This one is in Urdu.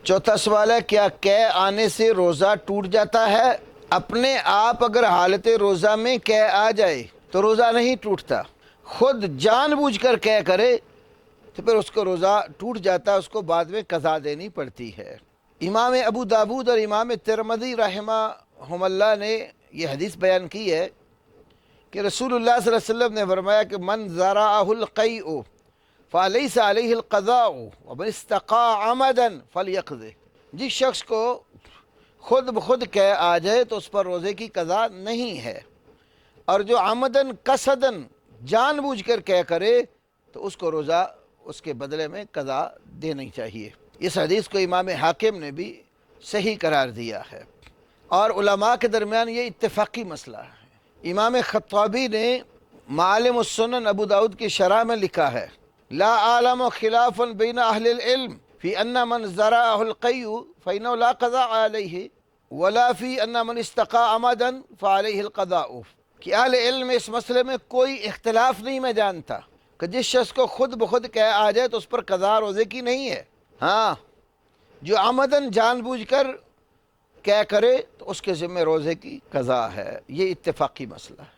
چوتھا سوال ہے، کیا قے آنے سے روزہ ٹوٹ جاتا ہے؟ اپنے آپ اگر حالت روزہ میں قے آ جائے تو روزہ نہیں ٹوٹتا، خود جان بوجھ کر قے کرے تو پھر اس کو روزہ ٹوٹ جاتا ہے، اس کو بعد میں قضا دینی پڑتی ہے۔ امام ابو داود اور امام ترمذی رحمہم اللہ نے یہ حدیث بیان کی ہے کہ رسول اللہ صلی اللہ علیہ وسلم نے فرمایا کہ من ذرعہ القیء فلیس علیہ القضاء ومن استقاء عمدا فلیقضہ، جس شخص کو خود بخود قے آ جائے تو اس پر روزے کی قضا نہیں ہے، اور جو عمدن قصدن جان بوجھ کر قے کرے تو اس کو روزہ اس کے بدلے میں قضا دینی چاہیے۔ اس حدیث کو امام حاکم نے بھی صحیح قرار دیا ہے، اور علماء کے درمیان یہ اتفاقی مسئلہ ہے۔ امام خطابی نے معالم السنن ابو داود کی شرح میں لکھا ہے، لا عالم خلافا بین اہل العلم فی ان من ذرعہ القیء فإنہ لا قضاء علیہ ولا فی ان من استقاء عمدا فعلیہ القضاء، کہ اہل علم اس مسئلے میں کوئی اختلاف نہیں میں جانتا کہ جس شخص کو خود بخود قے آ جائے تو اس پر قضا روزے کی نہیں ہے، ہاں جو عمدن جان بوجھ کر قے کرے تو اس کے ذمہ روزے کی قضا ہے۔ یہ اتفاقی مسئلہ ہے۔